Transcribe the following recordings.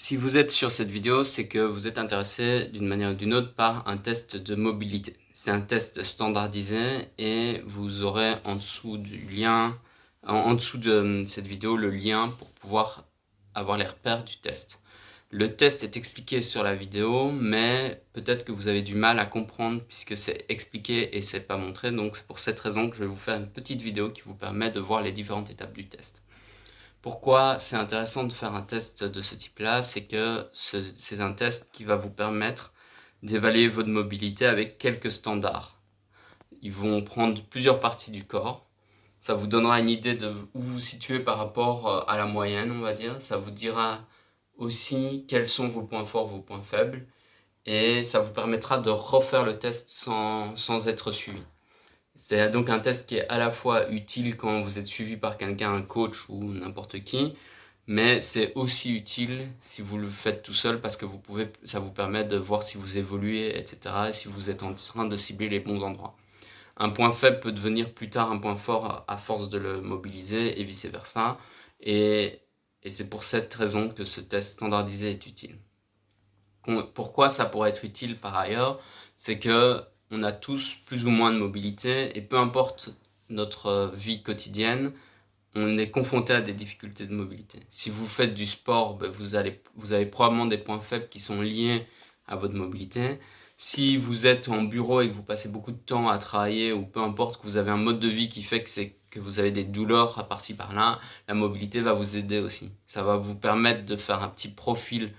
Si vous êtes sur cette vidéo, c'est que vous êtes intéressé d'une manière ou d'une autre par un test de mobilité. C'est un test standardisé et vous aurez en dessous du lien, en dessous de cette vidéo, le lien pour pouvoir avoir les repères du test. Le test est expliqué sur la vidéo, mais peut-être que vous avez du mal à comprendre puisque c'est expliqué et c'est pas montré. Donc c'est pour cette raison que je vais vous faire une petite vidéo qui vous permet de voir les différentes étapes du test. Pourquoi c'est intéressant de faire un test de ce type-là? C'est que c'est un test qui va vous permettre d'évaluer votre mobilité avec quelques standards. Ils vont prendre plusieurs parties du corps. Ça vous donnera une idée de où vous vous situez par rapport à la moyenne, on va dire. Ça vous dira aussi quels sont vos points forts, vos points faibles. Et ça vous permettra de refaire le test sans être suivi. C'est donc un test qui est à la fois utile quand vous êtes suivi par quelqu'un, un coach ou n'importe qui, mais c'est aussi utile si vous le faites tout seul parce que ça vous permet de voir si vous évoluez, etc., et si vous êtes en train de cibler les bons endroits. Un point faible peut devenir plus tard un point fort à force de le mobiliser et vice-versa, et c'est pour cette raison que ce test standardisé est utile. Pourquoi ça pourrait être utile par ailleurs? C'est que on a tous plus ou moins de mobilité et peu importe notre vie quotidienne, on est confronté à des difficultés de mobilité. Si vous faites du sport, vous avez probablement des points faibles qui sont liés à votre mobilité. Si vous êtes en bureau et que vous passez beaucoup de temps à travailler ou peu importe que vous avez un mode de vie qui fait que vous avez des douleurs à par-ci par-là, la mobilité va vous aider aussi. Ça va vous permettre de faire un petit profil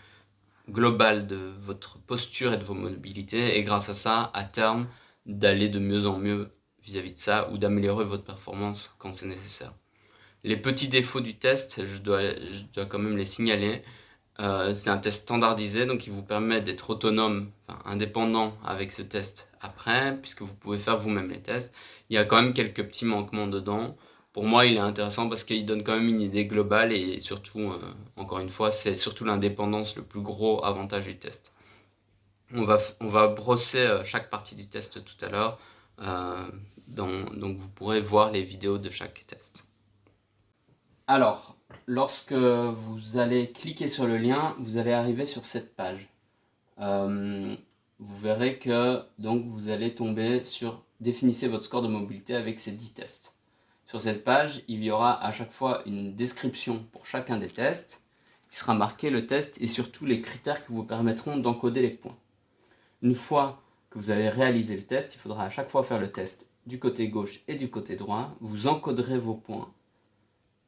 global de votre posture et de vos mobilités et grâce à ça, à terme, d'aller de mieux en mieux vis-à-vis de ça ou d'améliorer votre performance quand c'est nécessaire. Les petits défauts du test, je dois quand même les signaler. C'est un test standardisé, donc il vous permet d'être autonome, enfin indépendant avec ce test après, puisque vous pouvez faire vous-même les tests. Il y a quand même quelques petits manquements dedans. Pour moi, il est intéressant parce qu'il donne quand même une idée globale et surtout, encore une fois, c'est surtout l'indépendance le plus gros avantage du test. On va brosser chaque partie du test tout à l'heure, donc vous pourrez voir les vidéos de chaque test. Alors, lorsque vous allez cliquer sur le lien, vous allez arriver sur cette page. Vous verrez que donc vous allez tomber sur définissez votre score de mobilité avec ces 10 tests. Sur cette page, il y aura à chaque fois une description pour chacun des tests. Il sera marqué le test et surtout les critères qui vous permettront d'encoder les points. Une fois que vous avez réalisé le test, il faudra à chaque fois faire le test du côté gauche et du côté droit. Vous encoderez vos points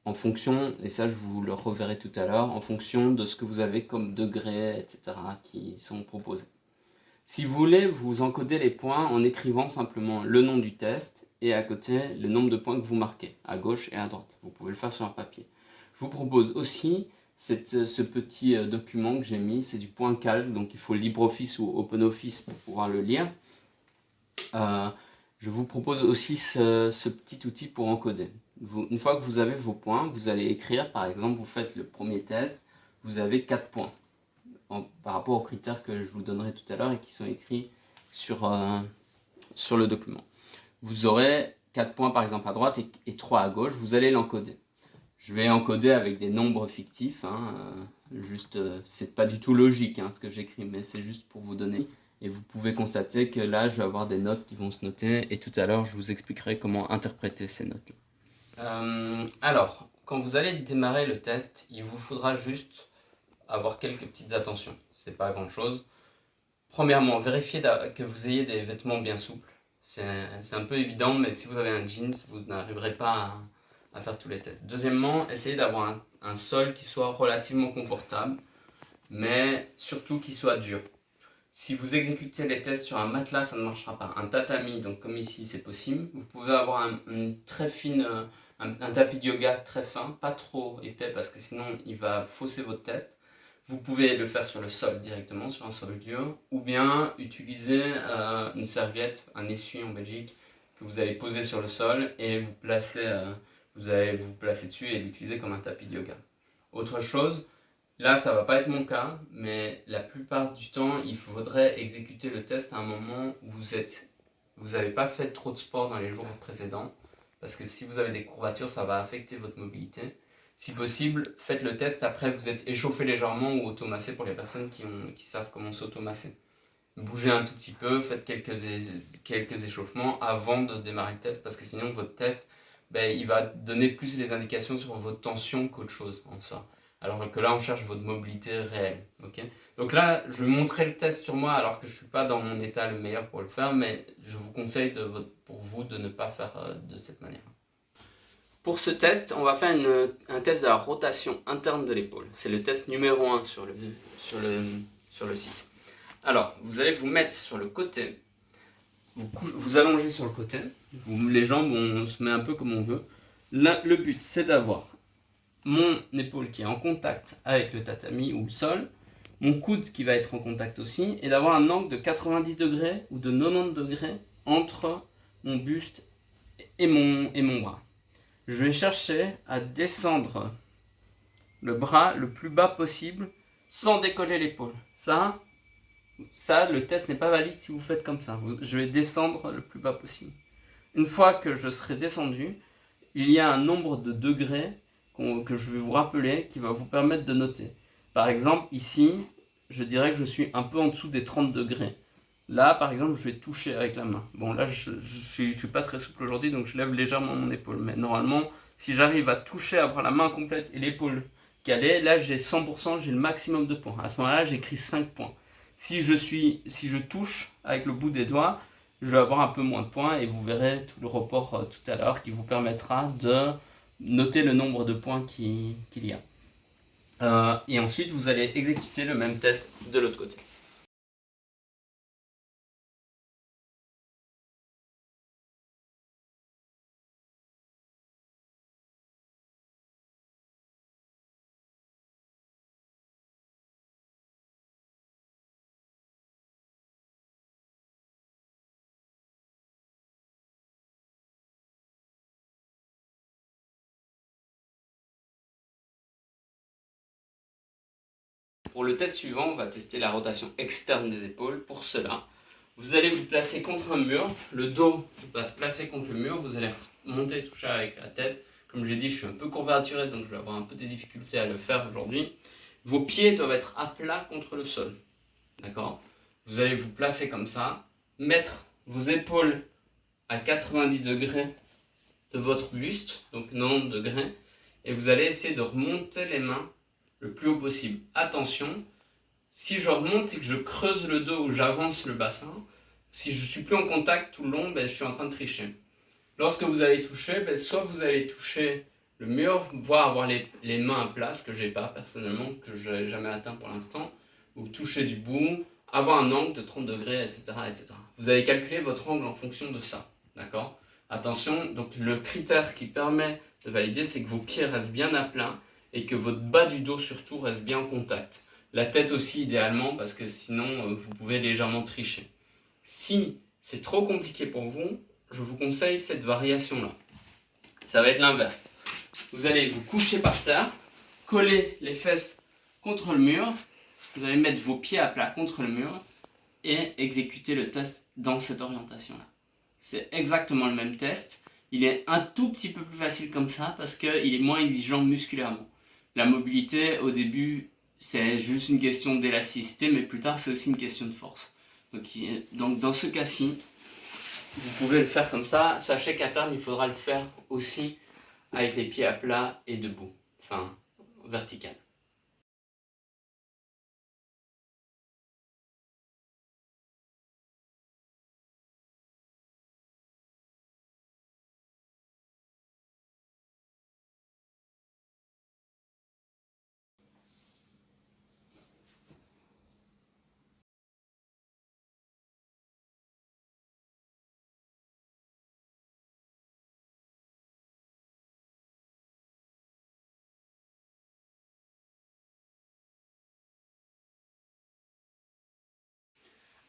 en fonction, et ça je vous le reverrai tout à l'heure, en fonction de ce que vous avez comme degrés, etc. qui sont proposés. Si vous voulez, vous encodez les points en écrivant simplement le nom du test et à côté le nombre de points que vous marquez, à gauche et à droite. Vous pouvez le faire sur un papier. Je vous propose aussi ce petit document que j'ai mis, c'est du point calque, donc il faut LibreOffice ou OpenOffice pour pouvoir le lire. Je vous propose aussi ce petit outil pour encoder. Une fois que vous avez vos points, vous allez écrire, par exemple, vous faites le premier test, vous avez 4 points par rapport aux critères que je vous donnerai tout à l'heure et qui sont écrits sur le document. Vous aurez 4 points par exemple à droite et 3 à gauche, vous allez l'encoder. Je vais encoder avec des nombres fictifs, c'est pas du tout logique ce que j'écris, mais c'est juste pour vous donner. Et vous pouvez constater que là, je vais avoir des notes qui vont se noter, et tout à l'heure, je vous expliquerai comment interpréter ces notes-là. Alors, quand vous allez démarrer le test, il vous faudra juste avoir quelques petites attentions. C'est pas grand-chose. Premièrement, vérifiez que vous ayez des vêtements bien souples. C'est un peu évident, mais si vous avez un jeans, vous n'arriverez pas à faire tous les tests. Deuxièmement, essayez d'avoir un sol qui soit relativement confortable, mais surtout qui soit dur. Si vous exécutez les tests sur un matelas, ça ne marchera pas. Un tatami, donc comme ici, c'est possible. Vous pouvez avoir un tapis de yoga très fin, pas trop épais parce que sinon il va fausser votre test. Vous pouvez le faire sur le sol directement, sur un sol dur, ou bien utiliser une serviette, un essuie en Belgique, que vous allez poser sur le sol et vous allez vous placer dessus et l'utiliser comme un tapis de yoga. Autre chose, là ça va pas être mon cas, mais la plupart du temps il faudrait exécuter le test à un moment où vous n'avez pas fait trop de sport dans les jours précédents, parce que si vous avez des courbatures ça va affecter votre mobilité. Si possible, faites le test après vous êtes échauffé légèrement ou automassé pour les personnes qui savent comment s'automasser. Bougez un tout petit peu, faites quelques échauffements avant de démarrer le test parce que sinon votre test, il va donner plus les indications sur votre tension qu'autre chose en soi. Alors que là, on cherche votre mobilité réelle. Okay, donc là, je vais montrer le test sur moi alors que je ne suis pas dans mon état le meilleur pour le faire, mais je vous conseille pour vous de ne pas faire de cette manière. Pour ce test, on va faire un test de la rotation interne de l'épaule. C'est le test numéro 1 sur le site. Alors, vous allez vous mettre sur le côté, vous allongez sur le côté, les jambes, on se met un peu comme on veut. Là, le but, c'est d'avoir mon épaule qui est en contact avec le tatami ou le sol, mon coude qui va être en contact aussi, et d'avoir un angle de 90 degrés ou de 90 degrés entre mon buste et mon bras. Je vais chercher à descendre le bras le plus bas possible sans décoller l'épaule. Ça, le test n'est pas valide si vous faites comme ça. Je vais descendre le plus bas possible. Une fois que je serai descendu, il y a un nombre de degrés que je vais vous rappeler qui va vous permettre de noter. Par exemple, ici, je dirais que je suis un peu en dessous des 30 degrés. Là, par exemple, je vais toucher avec la main. Bon, là, je suis pas très souple aujourd'hui, donc je lève légèrement mon épaule. Mais normalement, si j'arrive à toucher, à avoir la main complète et l'épaule calée, là, j'ai 100%, j'ai le maximum de points. À ce moment-là, j'écris 5 points. Si je touche avec le bout des doigts, je vais avoir un peu moins de points et vous verrez tout le report tout à l'heure qui vous permettra de noter le nombre de points qu'il y a. Et ensuite, vous allez exécuter le même test de l'autre côté. Pour le test suivant, on va tester la rotation externe des épaules. Pour cela, vous allez vous placer contre un mur, le dos va se placer contre le mur, vous allez monter, toucher avec la tête. Comme je l'ai dit, je suis un peu courbaturé, donc je vais avoir un peu des difficultés à le faire aujourd'hui. Vos pieds doivent être à plat contre le sol. D'accord ? Vous allez vous placer comme ça, mettre vos épaules à 90 degrés de votre buste, donc 90 degrés, et vous allez essayer de remonter les mains le plus haut possible. Attention, si je remonte et que je creuse le dos ou j'avance le bassin, si je ne suis plus en contact tout le long, je suis en train de tricher. Lorsque vous allez toucher, soit vous allez toucher le mur, voire avoir les mains à plat, ce que je n'ai pas personnellement, que je n'ai jamais atteint pour l'instant, ou toucher du bout, avoir un angle de 30 degrés, etc., etc. Vous allez calculer votre angle en fonction de ça. D'accord ? Attention, donc le critère qui permet de valider, c'est que vos pieds restent bien à plat et que votre bas du dos surtout reste bien en contact. La tête aussi idéalement parce que sinon vous pouvez légèrement tricher. Si c'est trop compliqué pour vous, je vous conseille cette variation-là. Ça va être l'inverse. Vous allez vous coucher par terre, coller les fesses contre le mur, vous allez mettre vos pieds à plat contre le mur et exécuter le test dans cette orientation-là. C'est exactement le même test. Il est un tout petit peu plus facile comme ça parce qu'il est moins exigeant musculairement. La mobilité, au début, c'est juste une question d'élasticité, mais plus tard, c'est aussi une question de force. Donc dans ce cas-ci, vous pouvez le faire comme ça. Sachez qu'à terme, il faudra le faire aussi avec les pieds à plat et debout, enfin vertical.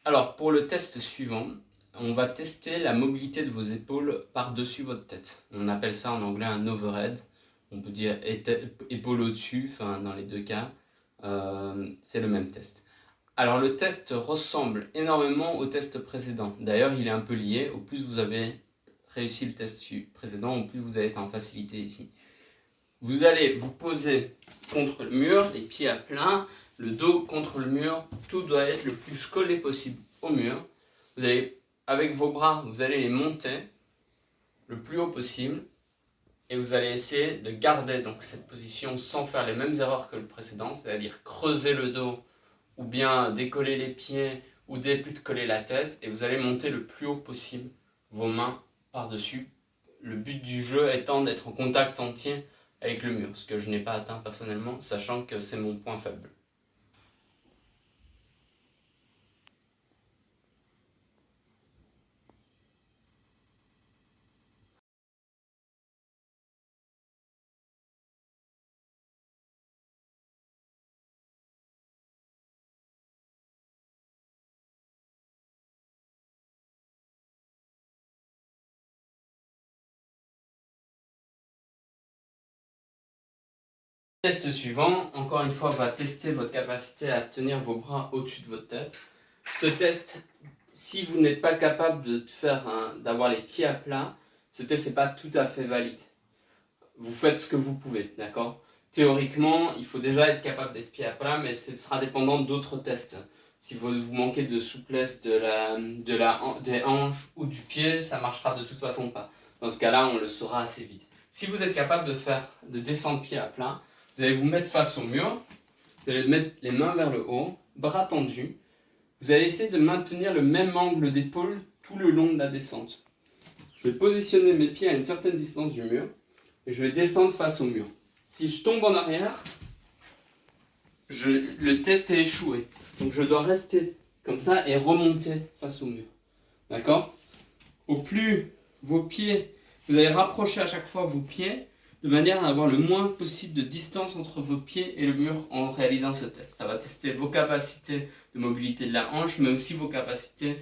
Alors, pour le test suivant, on va tester la mobilité de vos épaules par-dessus votre tête. On appelle ça en anglais un overhead. On peut dire épaule au-dessus, enfin dans les deux cas, c'est le même test. Alors le test ressemble énormément au test précédent. D'ailleurs, il est un peu lié. Au plus vous avez réussi le test précédent, au plus vous allez être en facilité ici. Vous allez vous poser contre le mur, les pieds à plat, le dos contre le mur, tout doit être le plus collé possible au mur. Vous allez, avec vos bras, vous allez les monter le plus haut possible et vous allez essayer de garder donc cette position sans faire les mêmes erreurs que le précédent, c'est-à-dire creuser le dos ou bien décoller les pieds ou décoller la tête, et vous allez monter le plus haut possible vos mains par-dessus. Le but du jeu étant d'être en contact entier avec le mur, ce que je n'ai pas atteint personnellement, sachant que c'est mon point faible. Test suivant, encore une fois, va tester votre capacité à tenir vos bras au-dessus de votre tête. Ce test, si vous n'êtes pas capable d'avoir les pieds à plat, ce test n'est pas tout à fait valide. Vous faites ce que vous pouvez, d'accord? Théoriquement, il faut déjà être capable d'être pied à plat, mais ce sera dépendant d'autres tests. Si vous manquez de souplesse des hanches ou du pied, ça marchera de toute façon pas. Dans ce cas-là, on le saura assez vite. Si vous êtes capable de descendre pied à plat, vous allez vous mettre face au mur, vous allez mettre les mains vers le haut, bras tendus. Vous allez essayer de maintenir le même angle d'épaule tout le long de la descente. Je vais positionner mes pieds à une certaine distance du mur et je vais descendre face au mur. Si je tombe en arrière, le test est échoué. Donc je dois rester comme ça et remonter face au mur. D'accord? Au plus vos pieds, vous allez rapprocher à chaque fois vos pieds de manière à avoir le moins possible de distance entre vos pieds et le mur en réalisant ce test. Ça va tester vos capacités de mobilité de la hanche, mais aussi vos capacités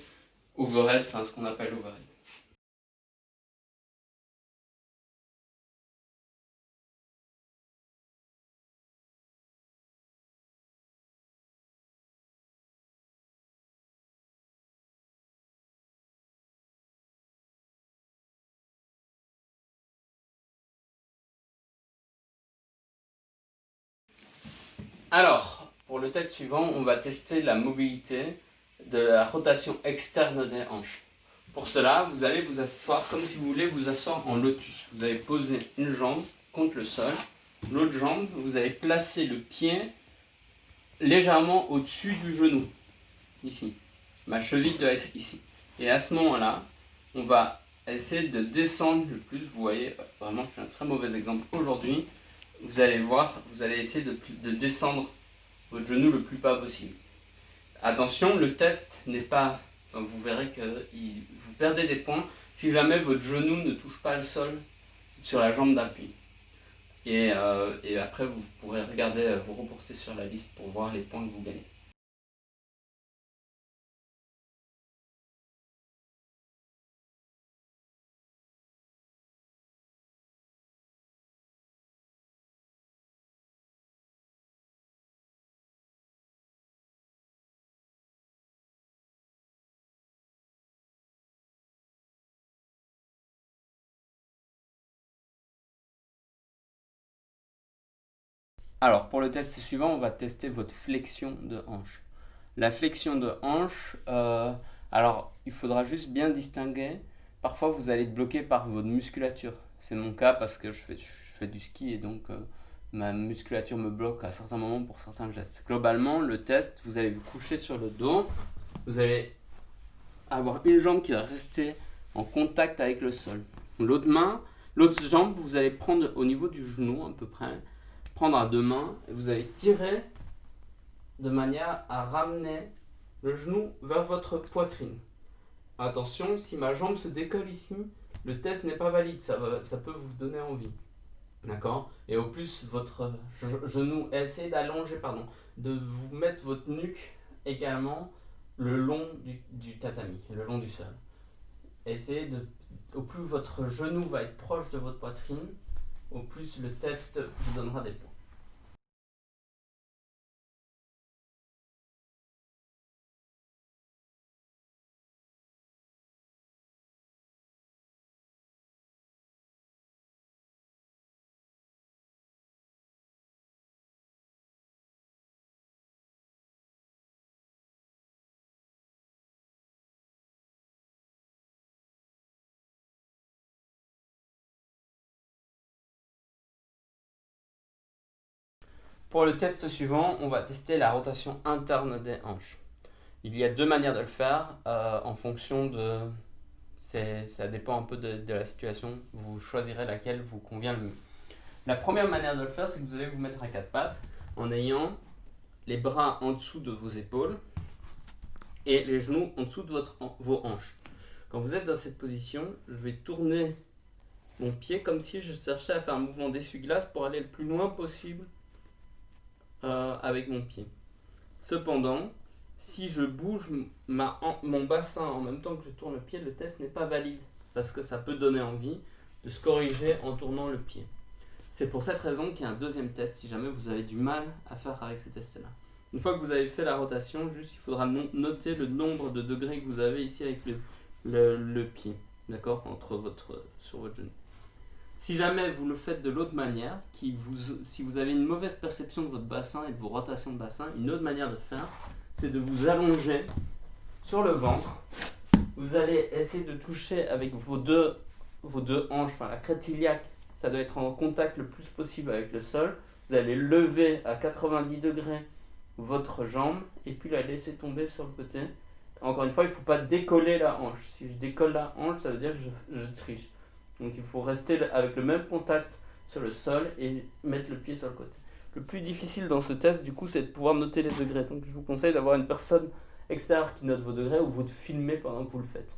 overhead, enfin ce qu'on appelle overhead. Alors, pour le test suivant, on va tester la mobilité de la rotation externe des hanches. Pour cela, vous allez vous asseoir comme si vous voulez vous asseoir en lotus. Vous allez poser une jambe contre le sol, l'autre jambe, vous allez placer le pied légèrement au-dessus du genou, ici. Ma cheville doit être ici. Et à ce moment-là, on va essayer de descendre le plus. Vous voyez, vraiment, je suis un très mauvais exemple aujourd'hui. Vous allez voir, vous allez essayer de descendre votre genou le plus bas possible. Attention, le test n'est pas... Enfin, vous verrez que vous perdez des points si jamais votre genou ne touche pas le sol sur la jambe d'appui. Et après, vous pourrez regarder, vous reporter sur la liste pour voir les points que vous gagnez. Alors, pour le test suivant, on va tester votre flexion de hanche. La flexion de hanche, alors il faudra juste bien distinguer. Parfois, vous allez être bloqué par votre musculature. C'est mon cas parce que je fais du ski et donc ma musculature me bloque à certains moments pour certains gestes. Globalement, le test, vous allez vous coucher sur le dos. Vous allez avoir une jambe qui va rester en contact avec le sol. L'autre jambe, vous allez prendre au niveau du genou à peu près, prendre à deux mains et vous allez tirer de manière à ramener le genou vers votre poitrine. Attention, si ma jambe se décolle ici, le test n'est pas valide, ça peut vous donner envie. D'accord? Et au plus, votre genou, essayez d'allonger, pardon, de vous mettre votre nuque également le long du tatami, le long du sol. Essayez au plus votre genou va être proche de votre poitrine, au plus le test vous donnera des points. Pour le test suivant, on va tester la rotation interne des hanches. Il y a deux manières de le faire en fonction de... Ça dépend un peu de la situation. Vous choisirez laquelle vous convient le mieux. La première manière de le faire, c'est que vous allez vous mettre à quatre pattes en ayant les bras en dessous de vos épaules et les genoux en dessous de vos hanches. Quand vous êtes dans cette position, je vais tourner mon pied comme si je cherchais à faire un mouvement d'essuie-glace pour aller le plus loin possible avec mon pied. Cependant, si je bouge mon bassin en même temps que je tourne le pied, le test n'est pas valide parce que ça peut donner envie de se corriger en tournant le pied. C'est pour cette raison qu'il y a un deuxième test si jamais vous avez du mal à faire avec ce test-là. Une fois que vous avez fait la rotation, juste il faudra noter le nombre de degrés que vous avez ici avec le pied, d'accord, sur votre genou. Si jamais vous le faites de l'autre manière, si vous avez une mauvaise perception de votre bassin et de vos rotations de bassin, une autre manière de faire, c'est de vous allonger sur le ventre. Vous allez essayer de toucher avec vos deux hanches, enfin la crête iliaque, ça doit être en contact le plus possible avec le sol. Vous allez lever à 90 degrés votre jambe et puis la laisser tomber sur le côté. Encore une fois, il ne faut pas décoller la hanche. Si je décolle la hanche, ça veut dire que je triche. Donc il faut rester avec le même contact sur le sol et mettre le pied sur le côté. Le plus difficile dans ce test, du coup, c'est de pouvoir noter les degrés. Donc je vous conseille d'avoir une personne extérieure qui note vos degrés ou vous de filmer pendant que vous le faites.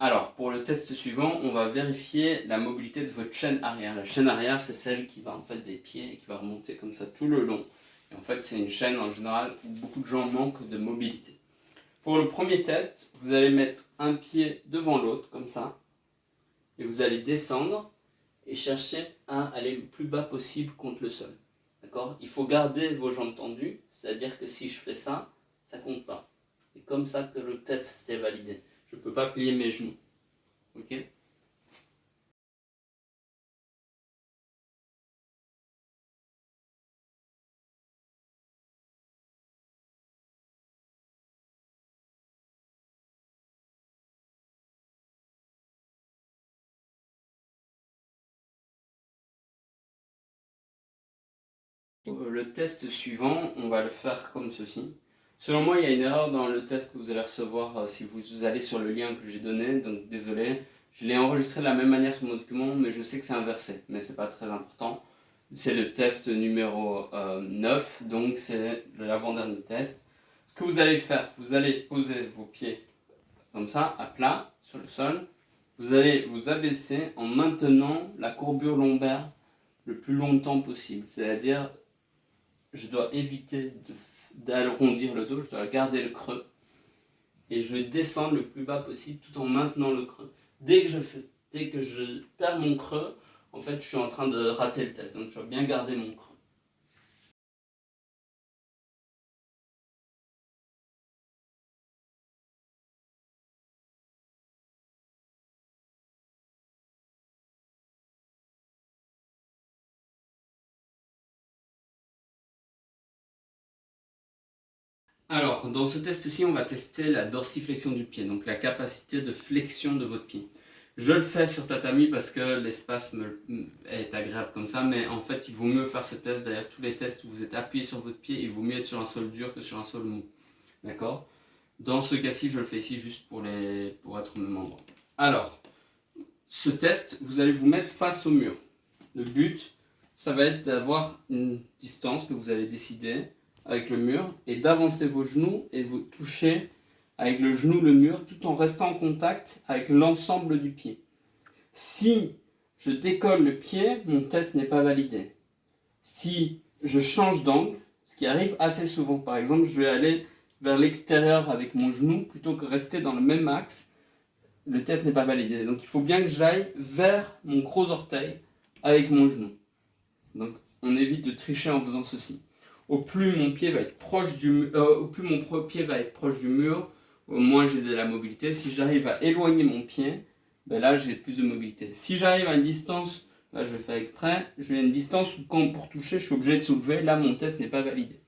Alors, pour le test suivant, on va vérifier la mobilité de votre chaîne arrière. La chaîne arrière, c'est celle qui va en fait des pieds et qui va remonter comme ça tout le long. Et en fait, c'est une chaîne en général où beaucoup de gens manquent de mobilité. Pour le premier test, vous allez mettre un pied devant l'autre, comme ça. Et vous allez descendre et chercher à aller le plus bas possible contre le sol. D'accord ? Il faut garder vos jambes tendues, c'est-à-dire que si je fais ça, ça compte pas. C'est comme ça que le test est validé. Je ne peux pas plier mes genoux. Ok ? Le test suivant, on va le faire comme ceci. Selon moi, il y a une erreur dans le test que vous allez recevoir si vous allez sur le lien que j'ai donné, donc désolé. Je l'ai enregistré de la même manière sur mon document, mais je sais que c'est inversé, mais c'est pas très important. C'est le test numéro 9, donc c'est l'avant-dernier test. Ce que vous allez faire, vous allez poser vos pieds comme ça, à plat, sur le sol. Vous allez vous abaisser en maintenant la courbure lombaire le plus longtemps possible, c'est-à-dire je dois éviter d'arrondir le dos, je dois garder le creux et je vais descendre le plus bas possible tout en maintenant le creux. Dès que je perds mon creux, en fait je suis en train de rater le test, donc je dois bien garder mon creux. Alors, dans ce test-ci, on va tester la dorsiflexion du pied, donc la capacité de flexion de votre pied. Je le fais sur tatami parce que l'espace est agréable comme ça, mais en fait, il vaut mieux faire ce test. D'ailleurs, tous les tests où vous êtes appuyé sur votre pied, il vaut mieux être sur un sol dur que sur un sol mou. D'accord ? Dans ce cas-ci, je le fais ici juste pour être au même endroit. Alors, ce test, vous allez vous mettre face au mur. Le but, ça va être d'avoir une distance que vous allez décider avec le mur et d'avancer vos genoux et vous toucher avec le genou le mur tout en restant en contact avec l'ensemble du pied. Si je décolle le pied, mon test n'est pas validé. Si je change d'angle, ce qui arrive assez souvent, par exemple, je vais aller vers l'extérieur avec mon genou plutôt que rester dans le même axe, le test n'est pas validé. Donc il faut bien que j'aille vers mon gros orteil avec mon genou. Donc on évite de tricher en faisant ceci. Au plus mon pied va être proche du mur, au moins j'ai de la mobilité. Si j'arrive à éloigner mon pied, ben là j'ai plus de mobilité. Si j'arrive à une distance, là je vais faire exprès, je vais à une distance où quand pour toucher je suis obligé de soulever, là mon test n'est pas validé.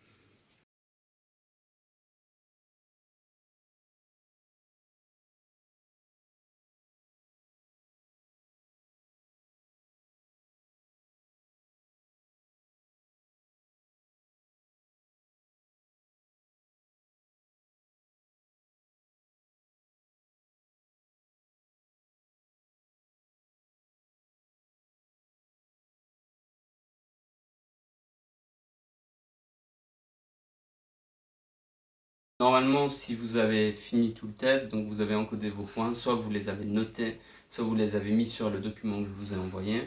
Normalement, si vous avez fini tout le test, donc vous avez encodé vos points, soit vous les avez notés, soit vous les avez mis sur le document que je vous ai envoyé.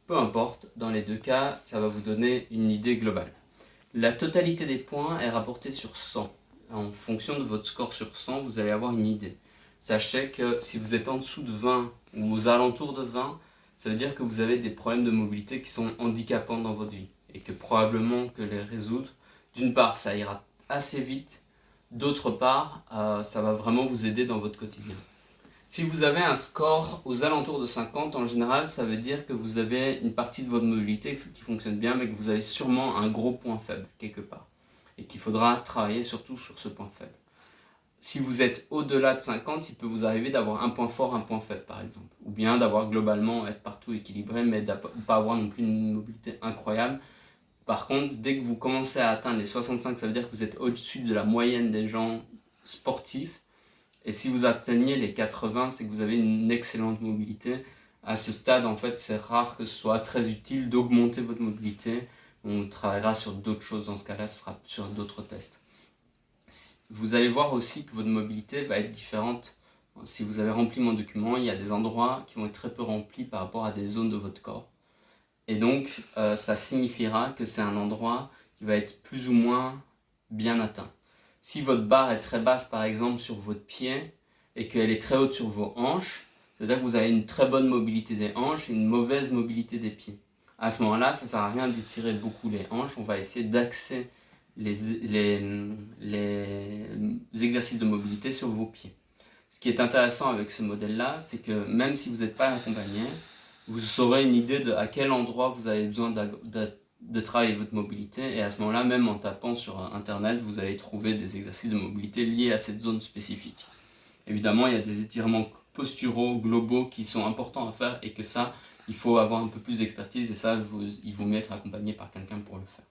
Peu importe, dans les deux cas, ça va vous donner une idée globale. La totalité des points est rapportée sur 100. En fonction de votre score sur 100, vous allez avoir une idée. Sachez que si vous êtes en dessous de 20 ou aux alentours de 20, ça veut dire que vous avez des problèmes de mobilité qui sont handicapants dans votre vie et que probablement que les résoudre, d'une part, ça ira assez vite, d'autre part, ça va vraiment vous aider dans votre quotidien. Si vous avez un score aux alentours de 50, en général, ça veut dire que vous avez une partie de votre mobilité qui fonctionne bien, mais que vous avez sûrement un gros point faible quelque part. Et qu'il faudra travailler surtout sur ce point faible. Si vous êtes au-delà de 50, il peut vous arriver d'avoir un point fort, un point faible par exemple. Ou bien d'avoir globalement être partout équilibré, mais de ne pas avoir non plus une mobilité incroyable. Par contre, dès que vous commencez à atteindre les 65, ça veut dire que vous êtes au-dessus de la moyenne des gens sportifs. Et si vous atteignez les 80, c'est que vous avez une excellente mobilité. À ce stade, en fait, c'est rare que ce soit très utile d'augmenter votre mobilité. On travaillera sur d'autres choses dans ce cas-là, ce sera sur d'autres tests. Vous allez voir aussi que votre mobilité va être différente. Si vous avez rempli mon document, il y a des endroits qui vont être très peu remplis par rapport à des zones de votre corps. Et donc, ça signifiera que c'est un endroit qui va être plus ou moins bien atteint. Si votre barre est très basse, par exemple, sur votre pied, et qu'elle est très haute sur vos hanches, c'est-à-dire que vous avez une très bonne mobilité des hanches et une mauvaise mobilité des pieds. À ce moment-là, ça ne sert à rien d'étirer beaucoup les hanches, on va essayer d'axer les exercices de mobilité sur vos pieds. Ce qui est intéressant avec ce modèle-là, c'est que même si vous n'êtes pas accompagné, vous aurez une idée de à quel endroit vous avez besoin de travailler votre mobilité, et à ce moment-là, même en tapant sur internet, vous allez trouver des exercices de mobilité liés à cette zone spécifique. Évidemment, il y a des étirements posturaux globaux qui sont importants à faire, et que ça, il faut avoir un peu plus d'expertise, et ça, il vaut mieux être accompagné par quelqu'un pour le faire.